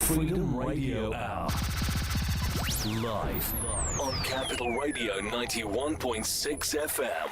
Freedom Radio Hour. Live on Capital Radio 91.6 FM.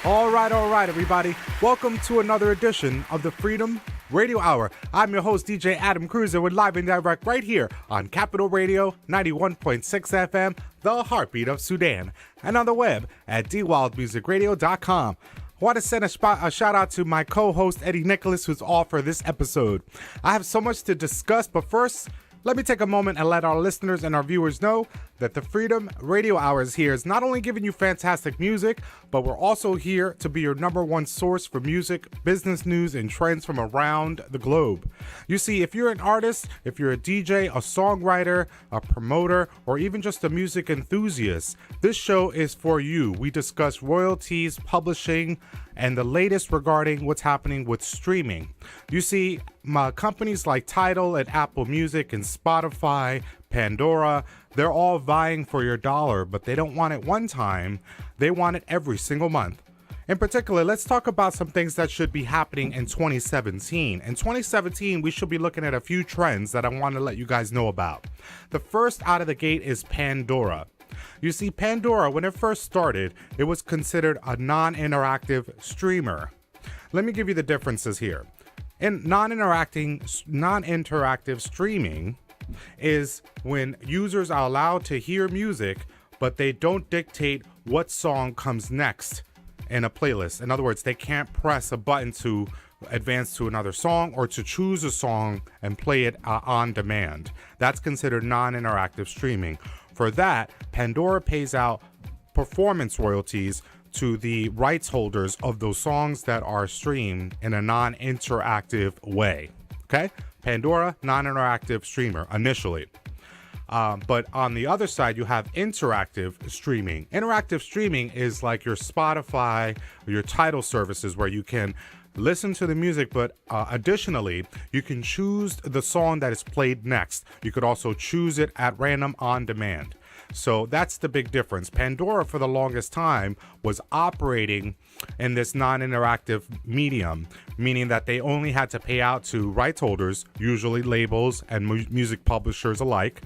All right, everybody. Welcome to another edition of the Freedom Radio Hour. I'm your host, DJ Adam Cruz, and we're live and direct right here on Capital Radio 91.6 FM, the Heartbeat of Sudan, and on the web at dwildmusicradio.com. I want to send a shout out to my co-host, Eddie Nicholas, who's off for this episode. I have so much to discuss, but first, let me take a moment and let our listeners and our viewers know that the Freedom Radio Hour is here is not only giving you fantastic music, but we're also here to be your number one source for music, business news, and trends from around the globe. You see, if you're an artist, if you're a DJ, a songwriter, a promoter, or even just a music enthusiast, this show is for you. We discuss royalties, publishing, and the latest regarding what's happening with streaming. You see, companies like Tidal and Apple Music and Spotify, Pandora, they're all vying for your dollar, but they don't want it one time. They want it every single month. In particular, let's talk about some things that should be happening in 2017. In 2017, we should be looking at a few trends that I want to let you guys know about. The first out of the gate is Pandora. You see, Pandora, when it first started, it was considered a non-interactive streamer. Let me give you the differences here. In non-interactive streaming is when users are allowed to hear music, but they don't dictate what song comes next in a playlist. In other words, they can't press a button to advance to another song or to choose a song and play it on demand. That's considered non-interactive streaming. For that, Pandora pays out performance royalties to the rights holders of those songs that are streamed in a non-interactive way. Okay? Pandora, non-interactive streamer initially. But on the other side, you have interactive streaming. Interactive streaming is like your Spotify or your Tidal services where you can listen to the music, but additionally, you can choose the song that is played next. You could also choose it at random on demand. So that's the big difference. Pandora, for the longest time, was operating in this non-interactive medium, meaning that they only had to pay out to rights holders, usually labels and music publishers alike,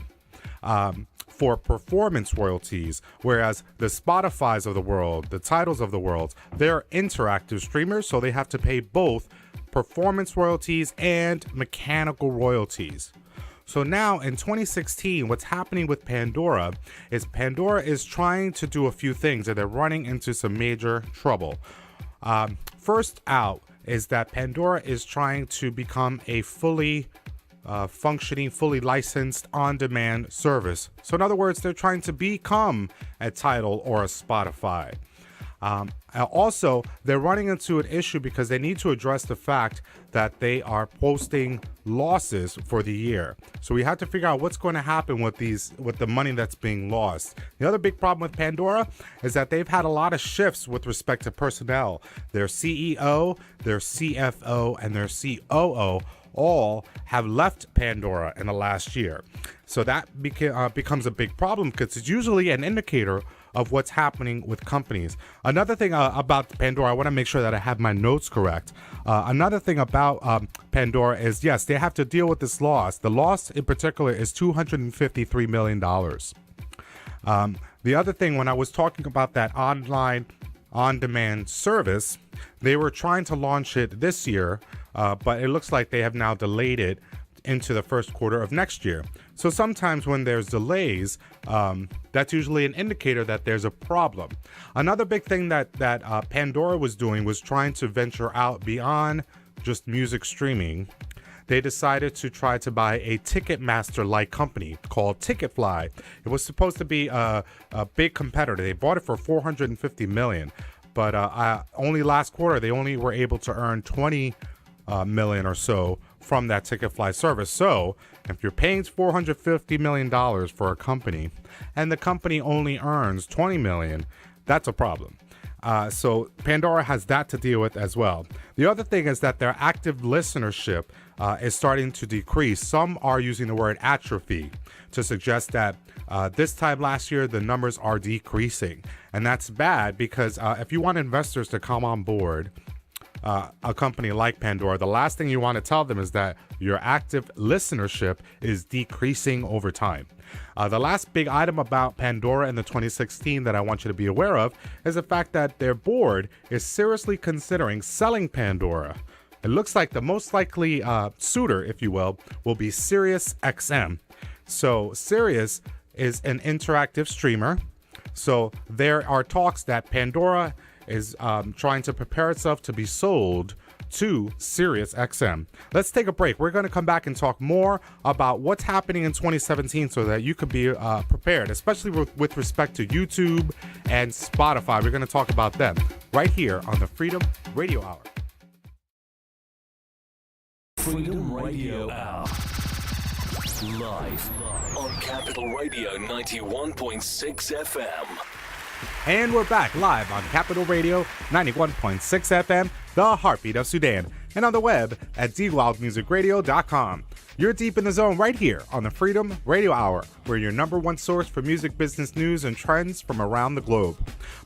for performance royalties, whereas the Spotifys of the world, the Tidals of the world, they're interactive streamers, so they have to pay both performance royalties and mechanical royalties. So now in 2016, what's happening with Pandora is trying to do a few things, and they're running into some major trouble. First out is that Pandora is trying to become a fully functioning, fully licensed on-demand service. So in other words, they're trying to become a Tidal or a Spotify. Also, they're running into an issue because they need to address the fact that they are posting losses for the year. So we have to figure out what's going to happen with the money that's being lost. The other big problem with Pandora is that they've had a lot of shifts with respect to personnel. Their CEO, their CFO, and their COO all have left Pandora in the last year. So that becomes a big problem because it's usually an indicator of what's happening with companies. Another thing about Pandora, I want to make sure that I have my notes correct. Another thing about Pandora is, yes, they have to deal with this loss. The loss in particular is $253 million. The other thing, when I was talking about that online on-demand service, they were trying to launch it this year, but it looks like they have now delayed it into the first quarter of next year. So sometimes when there's delays, that's usually an indicator that there's a problem. Another big thing that Pandora was doing was trying to venture out beyond just music streaming. They decided to try to buy a Ticketmaster-like company called Ticketfly. It was supposed to be a big competitor. They bought it for $450 million, but only last quarter they only were able to earn $20 million or so from that Ticketfly service. So if you're paying $450 million for a company and the company only earns $20 million, that's a problem. So Pandora has that to deal with as well. The other thing is that their active listenership is starting to decrease. Some are using the word atrophy to suggest that this time last year, the numbers are decreasing. And that's bad because if you want investors to come on board, a company like Pandora, the last thing you want to tell them is that your active listenership is decreasing over time. The last big item about Pandora in the 2016 that I want you to be aware of is the fact that their board is seriously considering selling Pandora. It looks like the most likely suitor, if you will be Sirius XM. So Sirius is an interactive streamer. So there are talks that Pandora is trying to prepare itself to be sold to Sirius XM. Let's take a break. We're going to come back and talk more about what's happening in 2017 so that you could be prepared, especially with respect to YouTube and Spotify. We're going to talk about them right here on the Freedom Radio Hour. Freedom Radio Hour. Live on Capital Radio 91.6 FM. And we're back live on Capital Radio 91.6 FM, the Heartbeat of Sudan, and on the web at dwildmusicradio.com. You're deep in the zone right here on the Freedom Radio Hour. We're your number one source for music business news and trends from around the globe.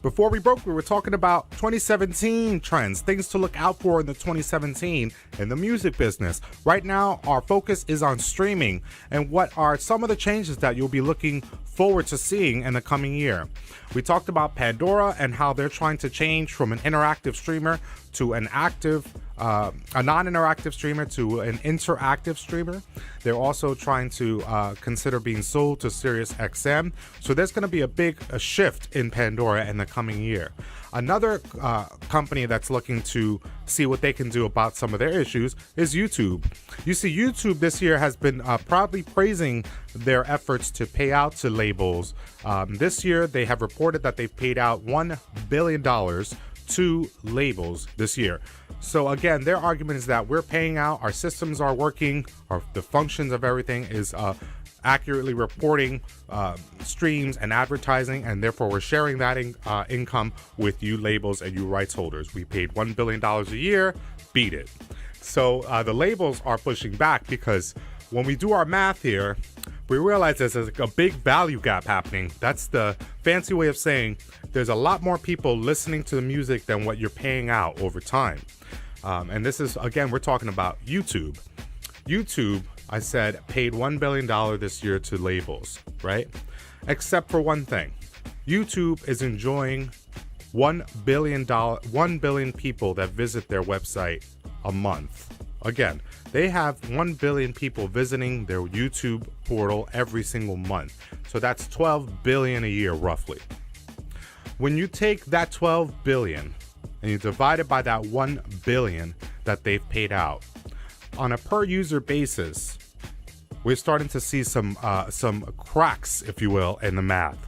Before we broke, we were talking about 2017 trends, things to look out for in the 2017 in the music business. Right now, our focus is on streaming and what are some of the changes that you'll be looking forward to seeing in the coming year. We talked about Pandora and how they're trying to change from an interactive streamer to an active, a non-interactive streamer to an interactive streamer. They're also trying to consider being sold to Sirius XM. So there's going to be a big shift in Pandora in the coming year. Another company that's looking to see what they can do about some of their issues is YouTube. You see, YouTube this year has been proudly praising their efforts to pay out to labels. This year, they have reported that they've paid out $1 billion to labels this year. So again, their argument is that we're paying out, our systems are working, the functions of everything is accurately reporting streams and advertising, and therefore we're sharing that income with you labels and you rights holders. We paid $1 billion a year, beat it. So the labels are pushing back because when we do our math here, we realize there's a big value gap happening. That's the fancy way of saying there's a lot more people listening to the music than what you're paying out over time. And this is, again, we're talking about YouTube. YouTube, I said, paid $1 billion this year to labels, right? Except for one thing. YouTube is enjoying 1 billion people that visit their website a month. Again, they have 1 billion people visiting their YouTube portal every single month. So that's 12 billion a year, roughly. When you take that 12 billion and you divide it by that 1 billion that they've paid out, on a per user basis, we're starting to see some cracks, if you will, in the math.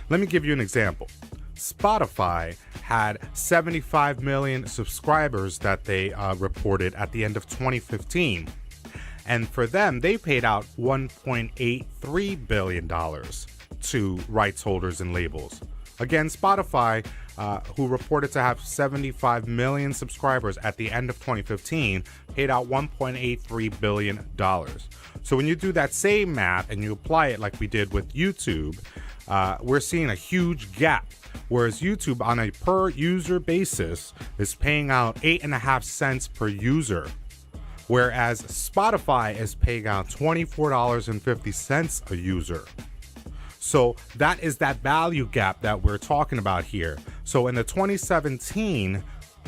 Let me give you an example. Spotify had 75 million subscribers that they reported at the end of 2015. And for them, they paid out $1.83 billion to rights holders and labels. Again, Spotify, who reported to have 75 million subscribers at the end of 2015, paid out $1.83 billion. So when you do that same math and you apply it like we did with YouTube, we're seeing a huge gap. Whereas YouTube, on a per user basis, is paying out 8.5 cents per user, whereas Spotify is paying out $24.50 a user. So that is that value gap that we're talking about here. So in the 2017,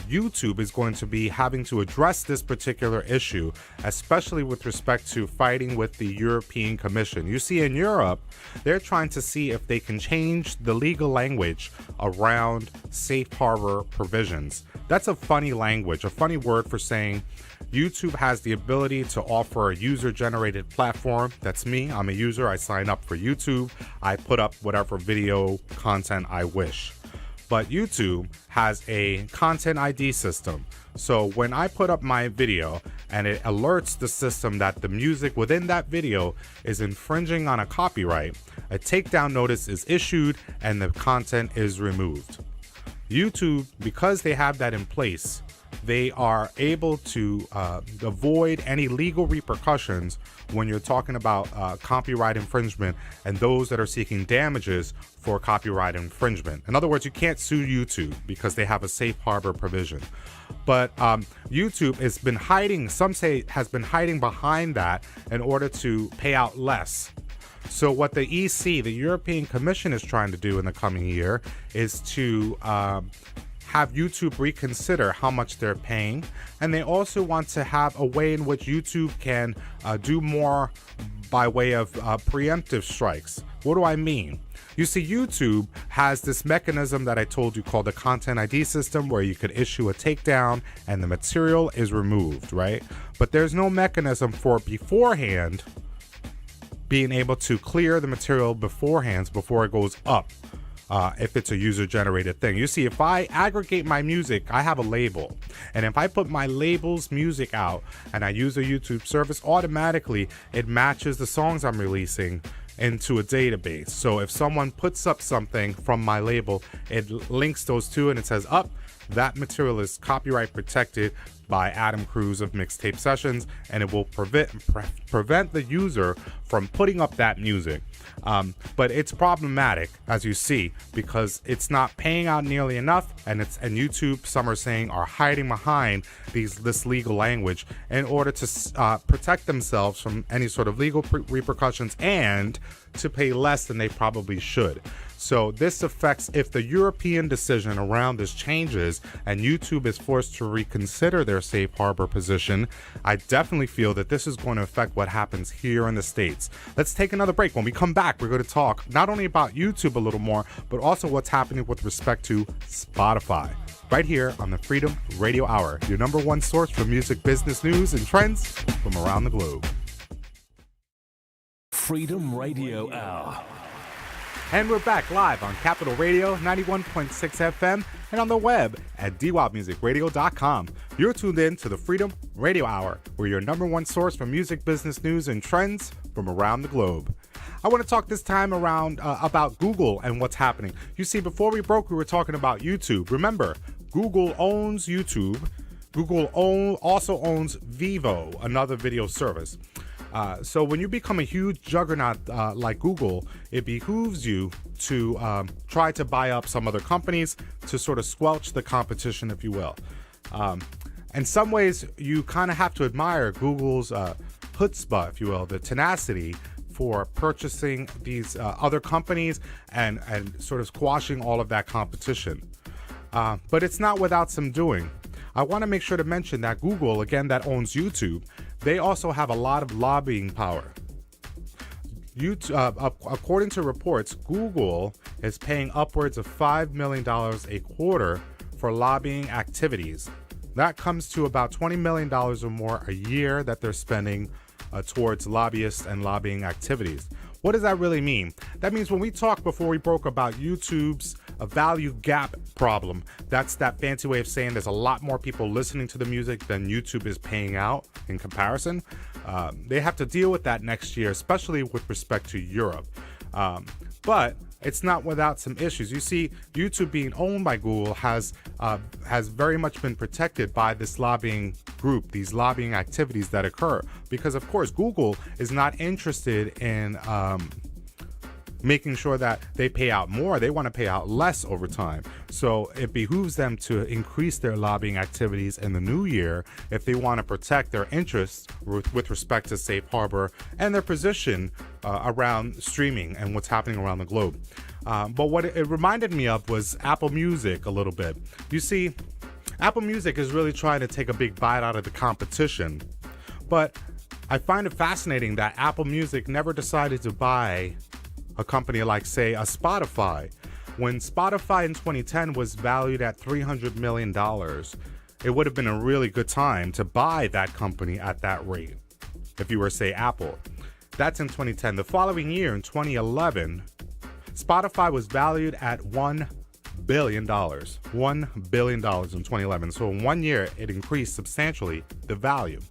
YouTube is going to be having to address this particular issue, especially with respect to fighting with the European Commission. You see, in Europe, they're trying to see if they can change the legal language around safe harbor provisions. That's a funny language, a funny word for saying YouTube has the ability to offer a user-generated platform. That's me. I'm a user. I sign up for YouTube. I put up whatever video content I wish. But YouTube has a content ID system. So when I put up my video and it alerts the system that the music within that video is infringing on a copyright, a takedown notice is issued and the content is removed. YouTube, because they have that in place, they are able to avoid any legal repercussions when you're talking about copyright infringement and those that are seeking damages for copyright infringement. In other words, you can't sue YouTube because they have a safe harbor provision. But YouTube has been hiding, some say has been hiding behind that in order to pay out less. So what the EC, the European Commission, is trying to do in the coming year is to have YouTube reconsider how much they're paying. And they also want to have a way in which YouTube can do more by way of preemptive strikes. What do I mean? You see, YouTube has this mechanism that I told you called the Content ID system, where you could issue a takedown and the material is removed, right? But there's no mechanism for beforehand being able to clear the material beforehand before it goes up. If it's a user-generated thing. You see, if I aggregate my music, I have a label. And if I put my label's music out and I use a YouTube service, automatically it matches the songs I'm releasing into a database. So if someone puts up something from my label, it links those two and it says, that material is copyright protected by Adam Cruz of Mixtape Sessions, and it will prevent the user from putting up that music. But it's problematic, as you see, because it's not paying out nearly enough, and YouTube, some are saying, are hiding behind this legal language in order to protect themselves from any sort of legal repercussions and to pay less than they probably should. So this affects, if the European decision around this changes and YouTube is forced to reconsider their safe harbor position, I definitely feel that this is going to affect what happens here in the States. Let's take another break. When we come back, we're going to talk not only about YouTube a little more, but also what's happening with respect to Spotify. Right here on the Freedom Radio Hour, your number one source for music, business news, and trends from around the globe. Freedom Radio Hour. And we're back live on Capital Radio 91.6 FM and on the web at dwildmusicradio.com. You're tuned in to the Freedom Radio Hour, where your number one source for music, business news, and trends from around the globe. I want to talk this time around about Google and what's happening. You see, before we broke, we were talking about YouTube. Remember, Google owns YouTube. Google also owns Vivo, another video service. So when you become a huge juggernaut like Google, it behooves you to try to buy up some other companies to sort of squelch the competition, if you will. In some ways, you kind of have to admire Google's chutzpah, if you will, the tenacity for purchasing these other companies and sort of squashing all of that competition. But it's not without some doing. I want to make sure to mention that Google, again, that owns YouTube, they also have a lot of lobbying power. According to reports, Google is paying upwards of $5 million a quarter for lobbying activities. That comes to about $20 million or more a year that they're spending towards lobbyists and lobbying activities. What does that really mean? That means when we talked before we broke about YouTube's value gap problem, that's that fancy way of saying there's a lot more people listening to the music than YouTube is paying out in comparison. They have to deal with that next year, especially with respect to Europe. But it's not without some issues. You see, YouTube being owned by Google has very much been protected by this lobbying group, these lobbying activities that occur, because of course Google is not interested in making sure that they pay out more. They want to pay out less over time. So it behooves them to increase their lobbying activities in the new year if they want to protect their interests with respect to safe harbor and their position around streaming and what's happening around the globe. But what it reminded me of was Apple Music a little bit. You see, Apple Music is really trying to take a big bite out of the competition. But I find it fascinating that Apple Music never decided to buy a company like, say, a Spotify. When Spotify in 2010 was valued at $300 million, it would have been a really good time to buy that company at that rate, if you were, say, Apple. That's in 2010. The following year, in 2011, Spotify was valued at $1 billion. $1 billion in 2011. So in 1 year, it increased substantially the value.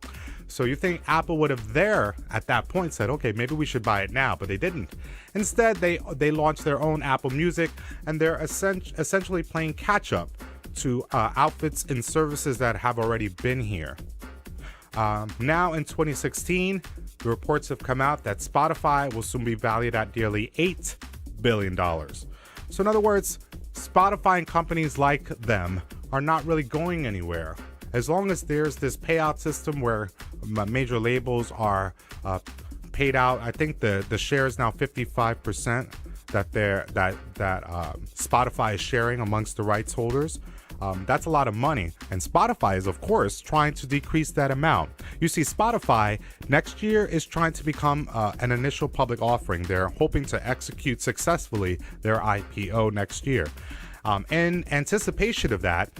So you think Apple would have at that point said, okay, maybe we should buy it now, but they didn't. Instead, they launched their own Apple Music, and they're essentially playing catch up to outfits and services that have already been here. Now in 2016, the reports have come out that Spotify will soon be valued at nearly $8 billion. So in other words, Spotify and companies like them are not really going anywhere. As long as there's this payout system where major labels are paid out, I think the share is now 55% that Spotify is sharing amongst the rights holders. That's a lot of money, and Spotify is, of course, trying to decrease that amount. You see, Spotify next year is trying to become an initial public offering. They're hoping to execute successfully their IPO next year. In anticipation of that,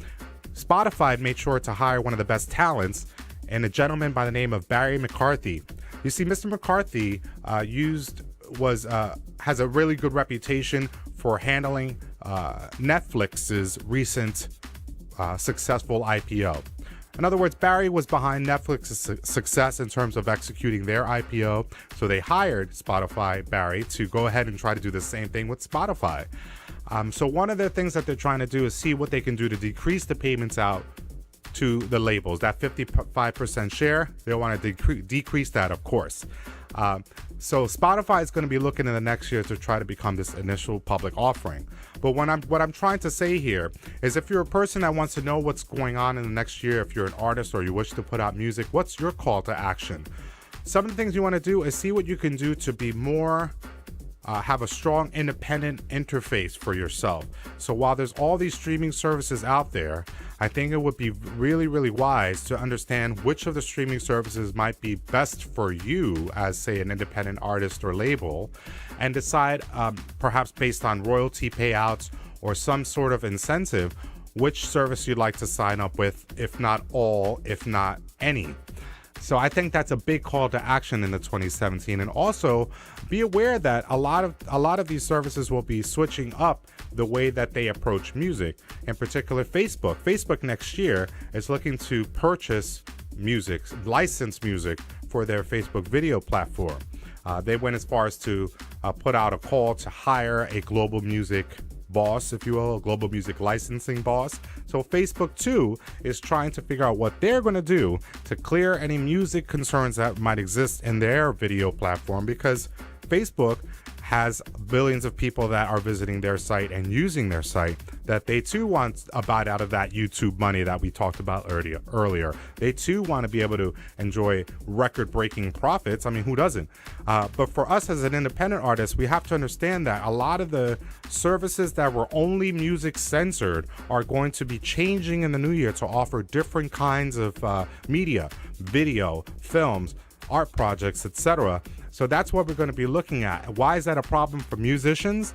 Spotify made sure to hire one of the best talents, and a gentleman by the name of Barry McCarthy. You see, Mr. McCarthy has a really good reputation for handling Netflix's recent successful IPO. In other words, Barry was behind Netflix's success in terms of executing their IPO, so they hired Barry to go ahead and try to do the same thing with Spotify. So one of the things that they're trying to do is see what they can do to decrease the payments out to the labels. That 55% share, they want to decrease that, of course. So Spotify is going to be looking in the next year to try to become this initial public offering. But what I'm trying to say here is, if you're a person that wants to know what's going on in the next year, if you're an artist or you wish to put out music, what's your call to action? Some of the things you want to do is see what you can do to be more have a strong independent interface for yourself. So while there's all these streaming services out there, I think it would be really, really wise to understand which of the streaming services might be best for you as, say, an independent artist or label, and decide, perhaps based on royalty payouts or some sort of incentive, which service you'd like to sign up with, if not all, if not any. So I think that's a big call to action in the 2017, and also be aware that a lot of these services will be switching up the way that they approach music. In particular, Facebook. Facebook next year is looking to purchase music, license music for their Facebook video platform. They went as far as to put out a call to hire a global music boss, if you will, a global music licensing boss. So Facebook too is trying to figure out what they're going to do to clear any music concerns that might exist in their video platform, because Facebook has billions of people that are visiting their site and using their site, that they too want a bite out of that YouTube money that we talked about earlier. They too want to be able to enjoy record-breaking profits. I mean, who doesn't? But for us as an independent artist, we have to understand that a lot of the services that were only music censored are going to be changing in the new year to offer different kinds of media, video, films, art projects, etc. So that's what we're going to be looking at. Why is that a problem for musicians?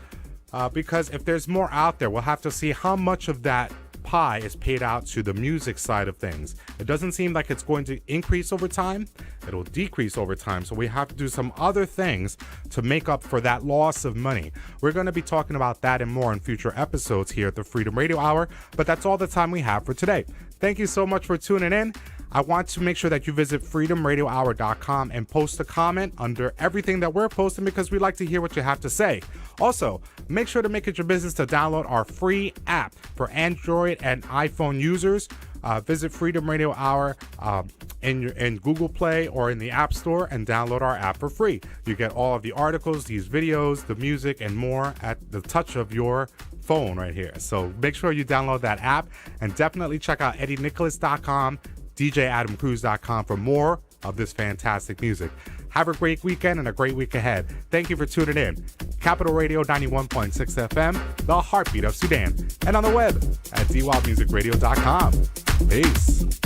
Because if there's more out there, we'll have to see how much of that pie is paid out to the music side of things. It doesn't seem like it's going to increase over time. It'll decrease over time. So we have to do some other things to make up for that loss of money. We're going to be talking about that and more in future episodes here at the Freedom Radio Hour, but that's all the time we have for today. Thank you so much for tuning in. I want to make sure that you visit freedomradiohour.com and post a comment under everything that we're posting, because we like to hear what you have to say. Also, make sure to make it your business to download our free app for Android and iPhone users. Visit Freedom Radio Hour in Google Play or in the App Store and download our app for free. You get all of the articles, these videos, the music, and more at the touch of your phone right here. So make sure you download that app, and definitely check out EddieNicholas.com, DJAdamCruz.com for more of this fantastic music. Have a great weekend and a great week ahead. Thank you for tuning in. Capital Radio 91.6 FM, the Heartbeat of Sudan, and on the web at dwildmusicradio.com. Peace.